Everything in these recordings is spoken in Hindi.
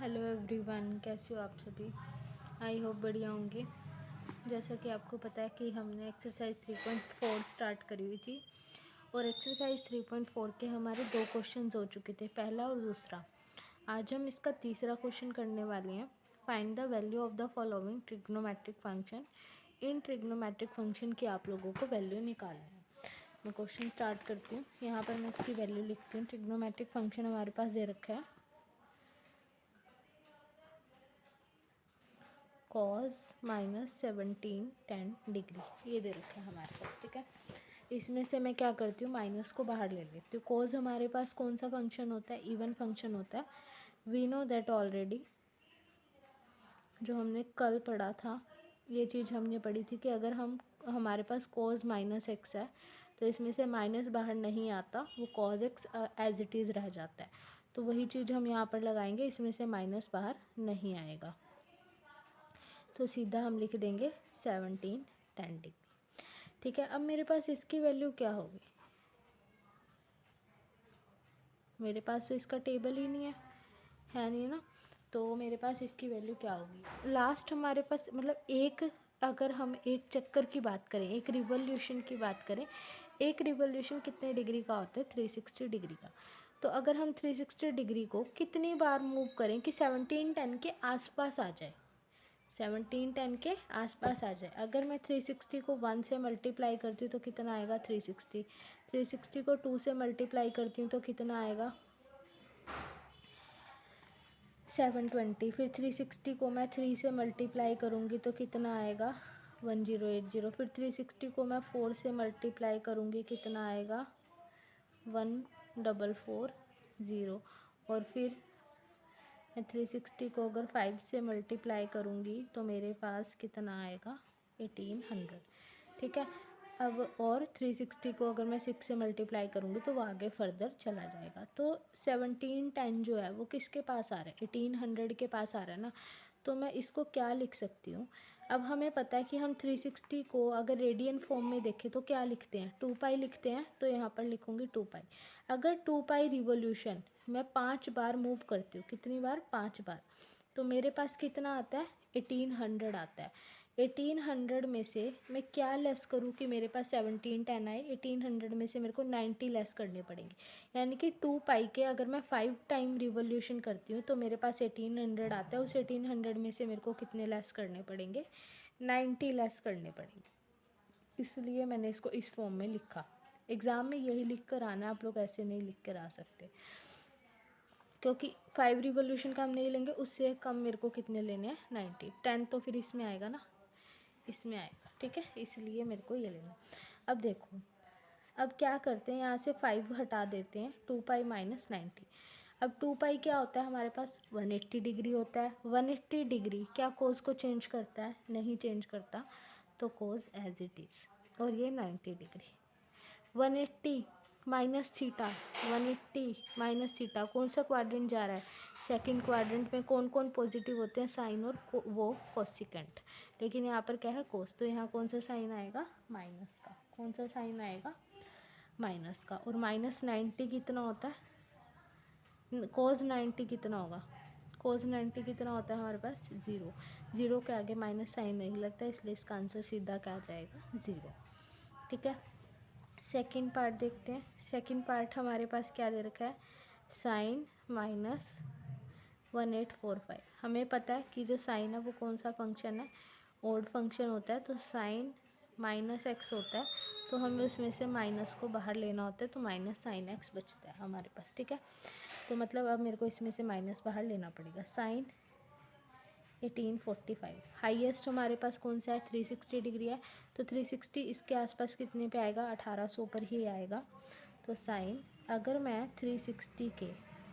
हेलो एवरीवन, कैसे हो आप सभी। आई होप बढ़िया होंगे। जैसा कि आपको पता है कि हमने एक्सरसाइज 3.4 स्टार्ट करी हुई थी और एक्सरसाइज 3.4 के हमारे 2 क्वेश्चंस हो चुके थे, पहला और दूसरा। आज हम इसका तीसरा क्वेश्चन करने वाले हैं। Find the value of the following trigonometric function. In trigonometric function की आप लोगों को वैल्यू निकालना है। मैं क्वेश्चन स्टार्ट करती हूँ। यहाँ पर मैं इसकी वैल्यू लिखती हूँ। ट्रिग्नोमेट्रिक फंक्शन हमारे पास दे रखा है cos -17 tan डिग्री, ये दे रखा है हमारे पास। ठीक है, इसमें से मैं क्या करती हूँ, माइनस को बाहर ले लेती हूँ। cos हमारे पास कौन सा फंक्शन होता है, इवन फंक्शन होता है। वी नो दैट ऑलरेडी, जो हमने कल पढ़ा था, ये चीज़ हमने पढ़ी थी कि अगर हमारे पास cos -x है तो इसमें से माइनस बाहर नहीं आता, वो cos x as it is रह जाता है। तो वही चीज़ हम यहाँ पर लगाएंगे, इसमें से माइनस बाहर नहीं आएगा, तो सीधा हम लिख देंगे 17 tan डिग्री। ठीक है, अब मेरे पास इसकी वैल्यू क्या होगी, मेरे पास तो इसका टेबल ही नहीं है नहीं ना। तो मेरे पास इसकी वैल्यू क्या होगी, लास्ट हमारे पास मतलब एक, अगर हम एक चक्कर की बात करें, एक रिवॉल्यूशन की बात करें, एक रिवॉल्यूशन कितने डिग्री का होता है, 360 डिग्री का। तो अगर हम 360 डिग्री को कितनी बार मूव करें कि 17 tan के आसपास आ जाए, 17 10 के आसपास आ जाए। अगर मैं 360 को 1 से मल्टीप्लाई करती हूँ तो कितना आएगा 360, 360 को 2 से मल्टीप्लाई करती हूँ तो कितना आएगा 720, फिर 360 को मैं 3 से मल्टीप्लाई करूँगी तो कितना आएगा 1080, फिर 360 को मैं 4 से मल्टीप्लाई करूँगी कितना आएगा 1440, और फिर मैं 360 को अगर 5 से मल्टीप्लाई करूँगी तो मेरे पास कितना आएगा 1800। ठीक है, अब और 360 को अगर मैं 6 से मल्टीप्लाई करूँगी तो वो आगे फर्दर चला जाएगा। तो 17 10 जो है वो किसके पास आ रहा है, 1800 के पास आ रहा है ना। तो मैं इसको क्या लिख सकती हूँ, अब हमें पता है कि हम 360 को अगर रेडियन फॉर्म में देखें तो क्या लिखते हैं, 2 पाई लिखते हैं। तो यहाँ पर लिखूँगी 2 पाई। अगर 2 पाई रिवोल्यूशन मैं 5 बार मूव करती हूँ, कितनी बार, 5 बार, तो मेरे पास कितना आता है 1800 आता है। 1800 में से मैं क्या लेस करूँ कि मेरे पास 17 10 आए, 1800 में से मेरे को 90 लेस करने पड़ेंगे। यानी कि 2 पाई के अगर मैं 5 टाइम रिवोल्यूशन करती हूँ तो मेरे पास 1800 आता है। उस 1800 में से मेरे को कितने लेस करने पड़ेंगे, 90 लेस करने पड़ेंगे। इसलिए मैंने इसको इस फॉर्म में लिखा। एग्ज़ाम में यही लिख कर आना, आप लोग ऐसे नहीं लिख कर आ सकते, क्योंकि 5 रिवोल्यूशन का हम नहीं लेंगे, उससे कम मेरे को कितने लेने हैं 90। 10 तो फिर इसमें आएगा ना, इसमें आएगा। ठीक है, इसलिए मेरे को ये लेना। अब देखो, अब क्या करते हैं, यहाँ से 5 हटा देते हैं, 2 पाई माइनस 90। अब 2 पाई क्या होता है हमारे पास, 180 डिग्री होता है। 180 डिग्री क्या कोस को चेंज करता है, नहीं चेंज करता, तो कोस एज इट इज़। और ये 90 degree. 180 minus theta, 180 minus theta कौन सा क्वाड्रेंट जा रहा है, सेकंड क्वाड्रेंट में। कौन कौन पॉजिटिव होते हैं, साइन और वो कोसिकेंट। लेकिन यहाँ पर क्या है कोस, तो यहाँ कौन सा साइन आएगा, माइनस का। कौन सा साइन आएगा, माइनस का। और -90 कितना होता है, कोस 90 कितना होगा, कोस 90 कितना होता है हमारे पास 0। 0 के आगे माइनस साइन नहीं लगता, इसलिए इसका आंसर सीधा क्या आ जाएगा 0। ठीक है, सेकंड पार्ट देखते हैं। सेकंड पार्ट हमारे पास क्या दे रखा है, साइन -1845। हमें पता है कि जो साइन है वो कौन सा फंक्शन है, ओड फंक्शन होता है। तो साइन -x होता है, तो हमें उसमें से माइनस को बाहर लेना होता है, तो माइनस साइन x बचता है हमारे पास। ठीक है, तो मतलब अब मेरे को इसमें से माइनस बाहर लेना पड़ेगा। साइन 1845, हाईएस्ट हमारे पास कौन सा है, 360 डिग्री है। तो 360 इसके आसपास कितने पे आएगा, 1800 पर ही आएगा। तो साइन, अगर मैं 360 के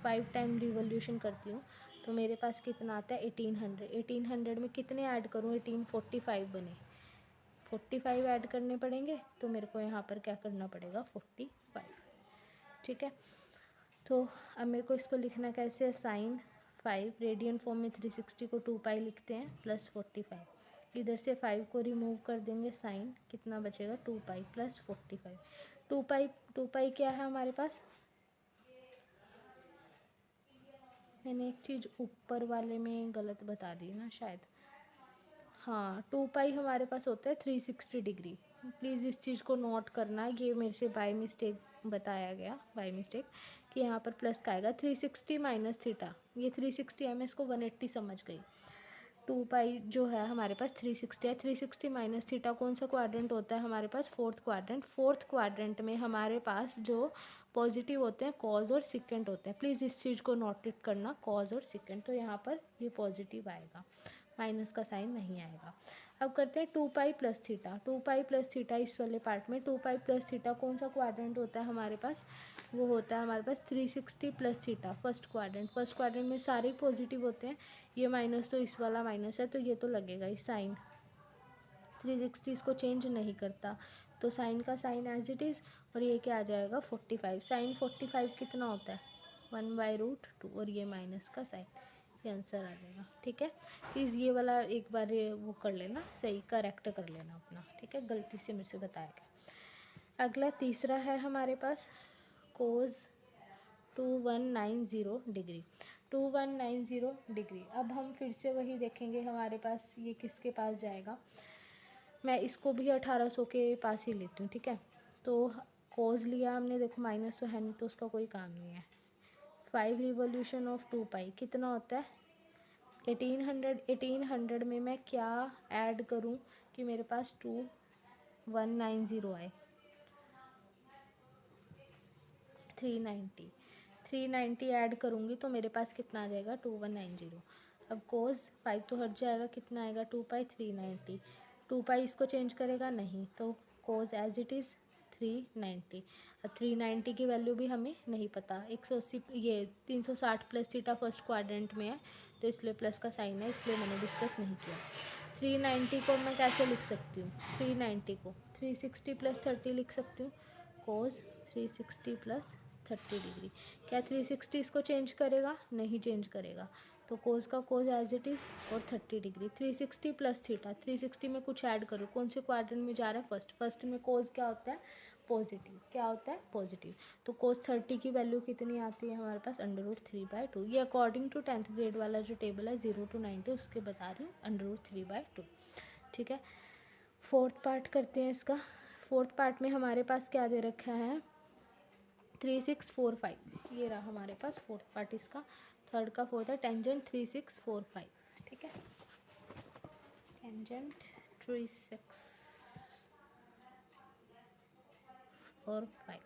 5 टाइम रिवोल्यूशन करती हूँ तो मेरे पास कितना आता है 1800। 1800 में कितने ऐड करूँ, 1845 बने, 45 ऐड करने पड़ेंगे। तो मेरे को यहाँ पर क्या करना पड़ेगा 45। ठीक है, तो अब मेरे को इसको लिखना कैसे है, साइन 5 रेडियन फॉर्म में 360 को 2 पाई लिखते हैं प्लस 45। इधर से 5 को रिमूव कर देंगे, साइन कितना बचेगा 2 पाई प्लस 45। 2 पाई क्या है हमारे पास, मैंने एक चीज़ ऊपर वाले में गलत बता दी ना शायद। हाँ, 2 पाई हमारे पास होता है 360 डिग्री। प्लीज़ इस चीज़ को नोट करना, ये मेरे से बाय मिस्टेक बताया गया, बाय मिस्टेक, कि यहाँ पर प्लस का आएगा 360 माइनस थीटा। ये 360 है, मैं इसको 180 समझ गई। 2 पाई जो है हमारे पास 360 है। 360 माइनस थीटा कौन सा क्वाड्रेंट होता है हमारे पास? Fourth quadrant. फोर्थ क्वाड्रेंट में हमारे पास जो पॉजिटिव होते हैं कॉज और सिकेंट होते हैं। प्लीज़ इस चीज़ को नोटेट करना, कॉज और सिकेंट। तो यहाँ पर ये पॉजिटिव आएगा, माइनस का साइन नहीं आएगा। अब करते हैं 2 pi plus theta. 2 pi plus theta इस वाले पार्ट में 2 पाई प्लस थीटा कौन सा क्वाड्रेंट होता है हमारे पास? वो होता है हमारे पास 360 plus theta, first quadrant. First quadrant में सारे पॉजिटिव होते हैं, ये माइनस तो इस वाला माइनस है, तो ये तो लगेगा ही साइन। 360 इसको चेंज नहीं करता, तो साइन का साइन एज इट इज़, और ये क्या आ जाएगा 45। साइन 45 कितना होता है? 1/√2, और ये माइनस का साइन, ये आंसर आ जाएगा। ठीक है, प्लीज़ ये वाला एक बार वो कर लेना, सही करेक्ट कर लेना अपना। ठीक है, गलती से मेरे से बताया गया। अगला तीसरा है हमारे पास कोज 2190 डिग्री। 2190 डिग्री। अब हम फिर से वही देखेंगे, हमारे पास ये किसके पास जाएगा? मैं इसको भी 1800 के पास ही लेती हूँ। ठीक है, तो कोज लिया हमने, देखो माइनस तो है नहीं, तो उसका कोई काम नहीं है। 5 रिवोल्यूशन ऑफ 2 पाई कितना होता है? 1800। 1800 में मैं क्या ऐड करूँ कि मेरे पास 2190 आए? 390। 390 ऐड करूँगी तो मेरे पास कितना आ जाएगा? 2190। अब कोस 5 तो हट जाएगा, कितना आएगा? 2 पाई 390। 2 पाई इसको चेंज करेगा नहीं, तो कोस एज इट इज़ 390। अब 390 की वैल्यू भी हमें नहीं पता। 180, ये 360 प्लस थीटा फर्स्ट क्वाड्रेंट में है, तो इसलिए प्लस का साइन है, इसलिए मैंने डिस्कस नहीं किया। 390 को मैं कैसे लिख सकती हूँ? 390 को 360 प्लस 30 लिख सकती हूँ। कोस 360 प्लस 30 डिग्री। क्या 360 इसको चेंज करेगा? नहीं चेंज करेगा, तो कोस का कोस एज इट इज़, और 30 डिग्री। 360 प्लस थीटा, 360 में कुछ ऐड करो, कौन से क्वाड्रेंट में जा रहा है? फर्स्ट। फर्स्ट में कोस क्या होता है? पॉजिटिव। क्या होता है? पॉजिटिव। तो कोस 30 की वैल्यू कितनी आती है हमारे पास? √3/2। ये अकॉर्डिंग टू 10th ग्रेड वाला जो टेबल है 0 to 90, उसके बता रही हूँ, √3/2। ठीक है, फोर्थ पार्ट करते हैं इसका। फोर्थ पार्ट में हमारे पास क्या दे रखा है? 3645। ये रहा हमारे पास फोर्थ पार्ट इसका। थर्ड का फोर्थ है टेंजेंट 3645। ठीक है, टेंजेंट 3645।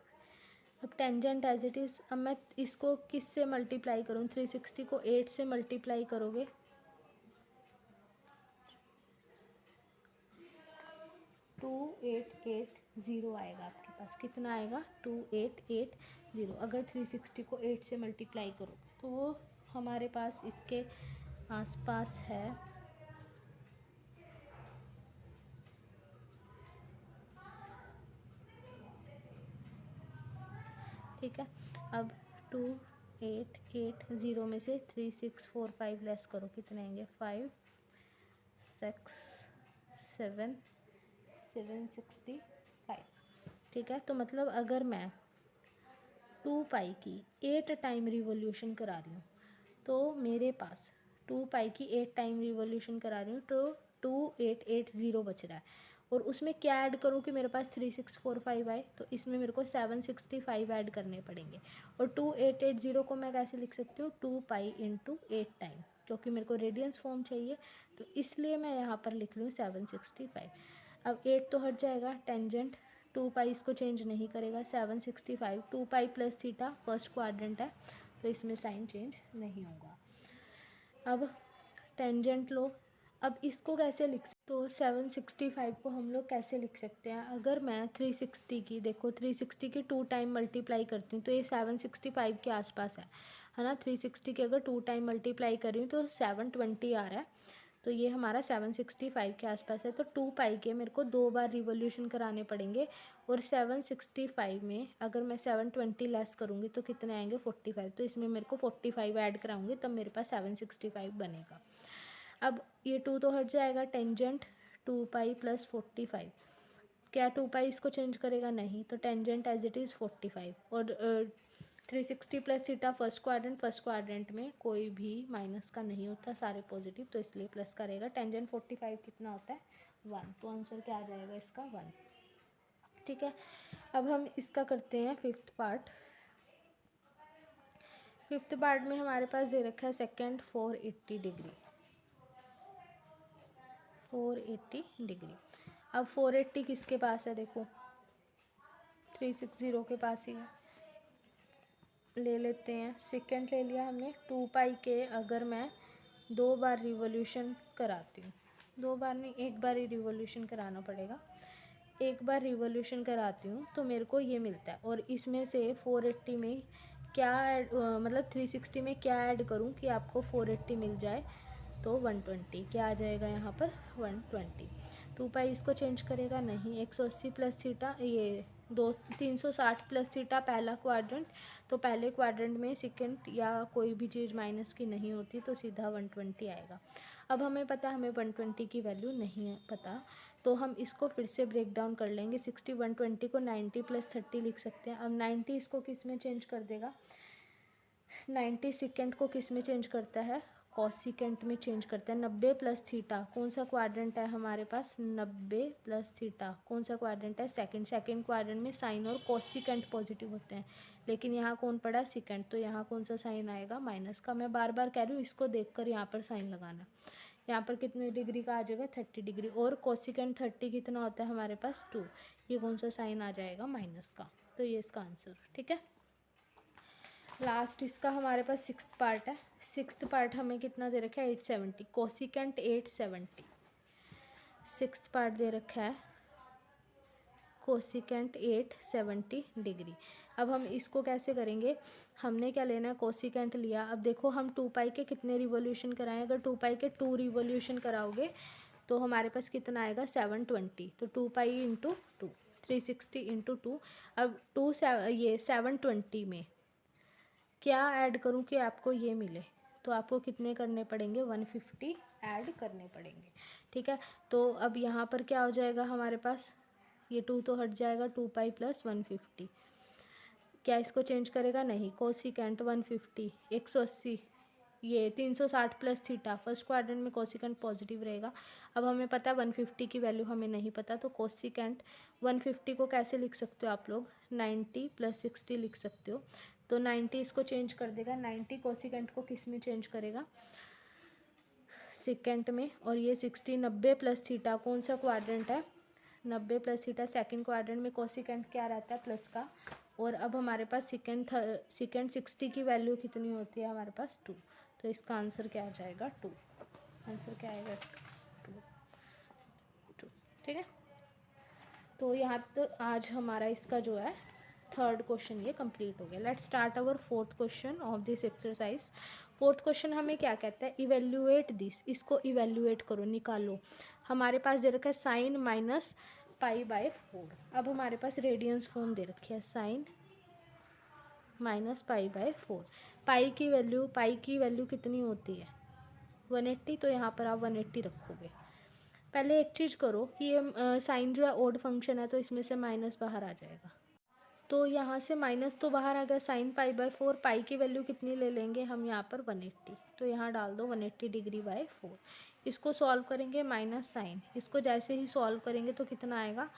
अब टेंजेंट एज इट इज़, अब मैं इसको किस से मल्टीप्लाई करूँ? 360 को 8 से मल्टीप्लाई करोगे, 2880 आएगा आपके पास। कितना आएगा? 2880। अगर 360 को 8 से मल्टीप्लाई करोगे तो वो हमारे पास इसके आसपास है, ठीक है। अब 2880 में से 3645 लेस करो, कितने आएंगे? 5 6 7 765। ठीक है, तो मतलब अगर मैं 2 पाई की 8 टाइम रिवोल्यूशन करा रही हूँ, तो मेरे पास 2 पाई की 8 टाइम रिवोल्यूशन करा रही हूँ, तो 2880 बच रहा है। और उसमें क्या ऐड करूँ कि मेरे पास 3645 आए? तो इसमें मेरे को 765 ऐड करने पड़ेंगे। और 2880 को मैं कैसे लिख सकती हूँ? 2 पाई इंटू 8 टाइम, क्योंकि मेरे को रेडियंस फॉर्म चाहिए, तो इसलिए मैं यहाँ पर लिख लूँ 765। अब 8 तो हट जाएगा, टेंजेंट 2 पाई इसको चेंज नहीं करेगा, 765। 2 pi plus theta first quadrant है, तो इसमें साइन चेंज नहीं होगा। अब टेंजेंट लो, अब इसको कैसे लिख सकते? तो 765 को हम लोग कैसे लिख सकते हैं? अगर मैं 360 की, देखो 360 की 2 टाइम मल्टीप्लाई करती हूँ, तो ये 765 के आसपास है ना। 360 की अगर 2 टाइम मल्टीप्लाई कर रही हूँ तो 720 आ रहा है, तो ये हमारा 765 के आसपास है। तो 2 पाई के मेरे को 2 बार रिवोल्यूशन कराने पड़ेंगे, और 765 में अगर मैं 720 लेस करूँगी तो कितने आएंगे? 45। तो इसमें मेरे को 45 ऐड कराऊंगी, तब मेरे पास 765 बनेगा। अब ये 2 तो हट जाएगा, टेंजेंट 2 पाई प्लस 45। क्या 2 पाई इसको चेंज करेगा? नहीं, तो टेंजेंट एज इट इज़ 45। और 360 प्लस थीटा फर्स्ट क्वाड्रेंट में कोई भी माइनस का नहीं होता, सारे पॉजिटिव, तो इसलिए प्लस का रहेगा। टेंजेंट 45 कितना होता है 1, तो आंसर क्या आ जाएगा इसका 1। ठीक है, अब हम इसका करते हैं फिफ्थ पार्ट। फिफ्थ पार्ट में हमारे पास दे रखा है सेकेंड 480 डिग्री, 480 डिग्री। अब 480 किसके पास है, देखो 360 के पास ही है, ले लेते हैं। सेकेंड ले लिया हमने। 2 पाई के अगर मैं 2 बार रिवोल्यूशन कराती हूँ, 2 बार नहीं, 1 बार ही रिवोल्यूशन कराना पड़ेगा, 1 बार रिवोल्यूशन कराती हूँ तो मेरे को ये मिलता है। और इसमें से 480 में क्या मतलब 360 में क्या ऐड करूँ कि आपको 480 मिल जाए, तो 120 क्या आ जाएगा यहाँ पर 120। 2 पाई इसको चेंज करेगा नहीं। 180 प्लस थीटा, ये 360 प्लस थीटा पहला क्वाड्रेंट, तो पहले क्वाड्रेंट में सेकेंड या कोई भी चीज़ माइनस की नहीं होती, तो सीधा 120 आएगा। अब हमें पता है हमें 120 की वैल्यू नहीं है पता, तो हम इसको फिर से ब्रेक डाउन कर लेंगे। 60 120 को 90 प्लस 30 लिख सकते हैं। अब 90 इसको किस में चेंज कर देगा, 90 सेकेंड को किस में चेंज करता है, कॉसिकेंट में चेंज करता है। 90 प्लस थीटा कौन सा क्वाड्रेंट है हमारे पास, 90 प्लस थीटा कौन सा क्वाड्रेंट है, सेकंड क्वाड्रेंट में साइन और कॉसिकेंट पॉजिटिव होते हैं, लेकिन यहाँ कौन पड़ा सेकंड, तो यहाँ कौन सा साइन आएगा माइनस का। मैं बार बार कह रही हूँ इसको देखकर यहाँ पर साइन लगाना। यहाँ पर कितने डिग्री का आ जाएगा 30 डिग्री, और कॉसिकेंट 30 कितना होता है हमारे पास 2, ये कौन सा साइन आ जाएगा माइनस का, तो ये इसका आंसर। ठीक है, लास्ट इसका हमारे पास सिक्स्थ पार्ट है। सिक्स्थ पार्ट हमें कितना दे रखा है 870, कोसिकेंट 870, सिक्स्थ पार्ट दे रखा है कोसिकेंट 870 डिग्री। अब हम इसको कैसे करेंगे, हमने क्या लेना है, कोसिकेंट लिया। अब देखो हम 2 पाई के कितने रिवोल्यूशन कराएं, अगर 2 पाई के 2 रिवोल्यूशन कराओगे तो हमारे पास कितना आएगा 720, तो 2 पाई इंटू 2, 360 इंटू 2। अब 720 में क्या ऐड करूं कि आपको ये मिले, तो आपको कितने करने पड़ेंगे 150 ऐड करने पड़ेंगे। ठीक है, तो अब यहाँ पर क्या हो जाएगा हमारे पास, ये 2 तो हट जाएगा, 2 पाई प्लस 150, क्या इसको चेंज करेगा नहीं, कोसिकेंट 150, 180, ये 360 प्लस थीटा फर्स्ट क्वाड्रेंट में कोसिकेंट पॉजिटिव रहेगा। अब हमें पता है 150 की वैल्यू हमें नहीं पता, तो कोसिकेंट 150 को कैसे लिख सकते हो आप लोग, 90 प्लस 60 लिख सकते हो, तो 90 इसको चेंज कर देगा, 90 कोसिकेंट को किस में चेंज करेगा सेकेंट में, और ये 60 90 प्लस थीटा कौन सा क्वाड्रेंट है 90 प्लस थीटा सेकेंड क्वाड्रेंट में कोसिकेंट क्या रहता है प्लस का। और अब हमारे पास सेकेंड 60 की वैल्यू कितनी होती है हमारे पास 2, तो इसका आंसर क्या आ जाएगा 2, आंसर क्या आएगा इसका 2। ठीक है, तो यहाँ तो आज हमारा इसका जो है थर्ड क्वेश्चन ये कंप्लीट हो गया। Let's start our fourth question of this exercise. Fourth question हमें क्या कहता है, इवेल्युएट दिस, इसको इवेल्युएट करो, निकालो। हमारे पास दे रखा है साइन माइनस पाई बाय 4। अब हमारे पास रेडियंस फॉर्म दे रखी है साइन माइनस पाई बाय 4। पाई की वैल्यू कितनी होती है 180, तो यहाँ पर आप 180 रखोगे। पहले एक चीज़ करो कि ये साइन जो है ओड फंक्शन है, तो इसमें से माइनस बाहर आ जाएगा, तो यहाँ से माइनस तो बाहर आ गया, साइन पाई बाय 4, पाई की वैल्यू कितनी ले लेंगे हम यहाँ पर 180, तो यहाँ डाल दो 180 डिग्री बाय 4। इसको सॉल्व करेंगे माइनस साइन, इसको जैसे ही सॉल्व करेंगे तो कितना आएगा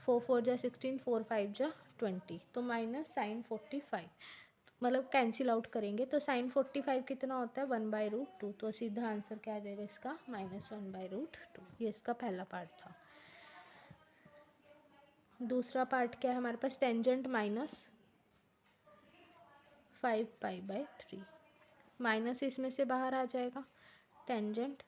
4 4 जा 16, 4 5 जा 20, तो माइनस साइन 45, मतलब कैंसिल आउट करेंगे तो साइन 45 कितना होता है 1/√2, तो सीधा आंसर क्या आ जाएगा इसका -1/√2। ये इसका पहला पार्ट था। दूसरा पार्ट क्या है हमारे पास, tangent minus 5 pi by 3, minus इसमें से बाहर आ जाएगा, टेंजेंट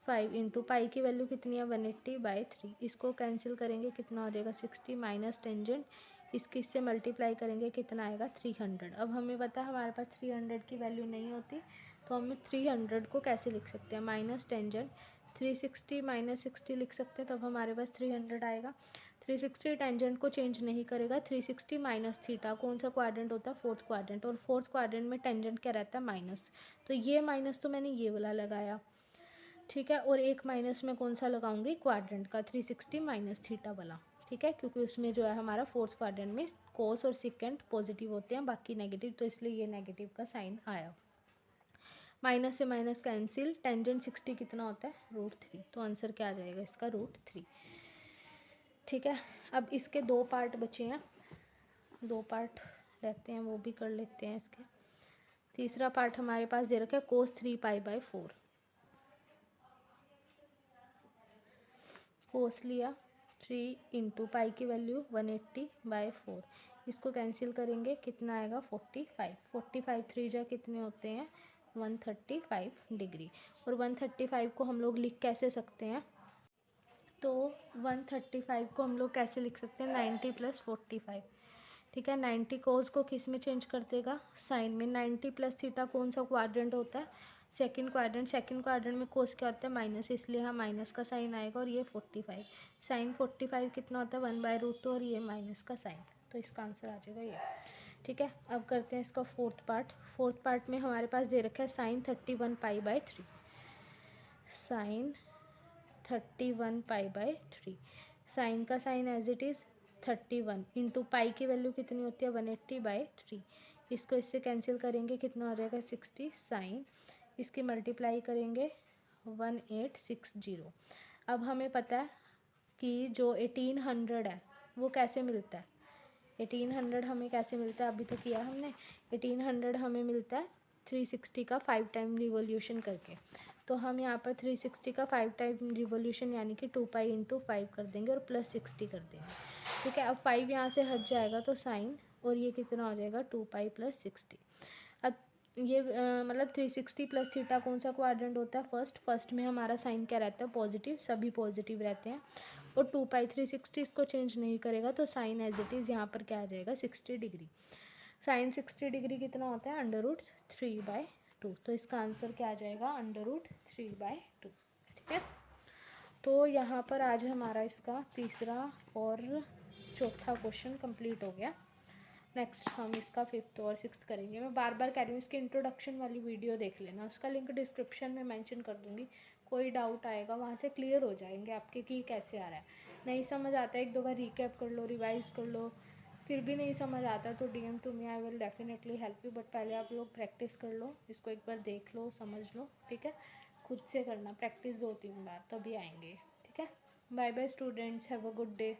5 इंटू पाई की वैल्यू कितनी है 180 बाय 3, इसको कैंसिल करेंगे कितना हो जाएगा 60, माइनस टेंजेंट इसकी इससे मल्टीप्लाई करेंगे कितना आएगा 300। अब हमें पता है हमारे पास 300 की वैल्यू नहीं होती, तो हम 300 को कैसे लिख सकते हैं, माइनस टेंजेंट 360 माइनस 60 लिख सकते हैं, तब हमारे पास 300 आएगा। 360 टेंजेंट को चेंज नहीं करेगा, 360 माइनस थीटा कौन सा क्वाड्रेंट होता है फोर्थ क्वाड्रेंट, और फोर्थ क्वाड्रेंट में टेंजेंट क्या रहता है माइनस, तो ये माइनस तो मैंने ये वाला लगाया। ठीक है, और एक माइनस में कौन सा लगाऊंगी क्वाड्रेंट का 360 माइनस थीटा वाला। ठीक है, क्योंकि उसमें जो है हमारा फोर्थ क्वाड्रेंट में कोस और सेकेंड पॉजिटिव होते हैं, बाकी नेगेटिव, तो इसलिए ये नेगेटिव का साइन आया। माइनस से माइनस कैंसिल, टेंजेंट 60 कितना होता है √3, तो आंसर क्या आ जाएगा इसका √3। ठीक है, अब इसके 2 पार्ट बचे हैं, 2 पार्ट रहते हैं, वो भी कर लेते हैं इसके। तीसरा पार्ट हमारे पास दे रखा है cos 3π/4। कोस लिया 3 इंटू पाई की वैल्यू 180/4, इसको कैंसिल करेंगे कितना आएगा 45। 45 3 जा कितने होते हैं 135 डिग्री। और 135 को हम लोग लिख कैसे सकते हैं, तो 135 को हम लोग कैसे लिख सकते हैं 90 + 45। ठीक है, 90 कोस को किस में चेंज कर देगा साइन में। 90 + थीटा कौन सा क्वाड्रेंट होता है सेकंड क्वाड्रेंट। सेकंड क्वाड्रेंट में कोस क्या होता है माइनस, इसलिए यहाँ माइनस का साइन आएगा। और ये 45 साइन 45 कितना होता है 1/√2 और ये माइनस का साइन, तो इसका आंसर आ जाएगा ये। ठीक है, अब करते हैं इसका फोर्थ पार्ट। फोर्थ पार्ट में हमारे पास दे रखा है साइन 31π/3। साइन 31π/3, साइन का sine as it is 31 into pi की वैल्यू कितनी होती है 180/3। इसको इससे कैंसिल करेंगे कितना हो जाएगा 60, साइन इसकी मल्टीप्लाई करेंगे 1860। अब हमें पता है कि जो 1800 है वो कैसे मिलता है, 1800 हमें कैसे मिलता है अभी तो किया हमने। 1800 हमें मिलता है 360 का 5 टाइम रिवोल्यूशन करके। तो हम यहाँ पर 360 का 5 टाइम रिवोल्यूशन यानी कि 2π × 5 कर देंगे और +60 कर देंगे। ठीक है, अब 5 यहाँ से हट जाएगा तो साइन, और ये कितना हो जाएगा 2π + 60। अब ये मतलब 360 + थीटा कौन सा क्वाड्रेंट होता है फर्स्ट में हमारा साइन क्या रहता है पॉजिटिव, सभी पॉजिटिव रहते हैं। और 2π 360 इसको चेंज नहीं करेगा, तो साइन एज इट इज़ यहाँ पर क्या आ जाएगा 60 डिग्री। साइन 60 डिग्री कितना होता है √3/2, तो इसका आंसर क्या आ जाएगा √3/2। ठीक है, तो यहाँ पर आज हमारा इसका तीसरा और चौथा क्वेश्चन कंप्लीट हो गया। नेक्स्ट हम इसका 5th और 6th करेंगे। मैं बार बार कह रही हूँ इसकी इंट्रोडक्शन वाली वीडियो देख लेना, उसका लिंक डिस्क्रिप्शन में मेंशन कर दूँगी। कोई डाउट आएगा वहाँ से क्लियर हो जाएंगे आपके कि कैसे आ रहा है। नहीं समझ आता है 1-2 बार रिकैप कर लो, रिवाइज कर लो, फिर भी नहीं समझ आता तो DM to me, I will definitely help you. But पहले आप लोग प्रैक्टिस कर लो, इसको एक बार देख लो समझ लो। ठीक है, खुद से करना प्रैक्टिस 2-3 बार, तभी आएंगे। ठीक है, bye bye students, have a good day.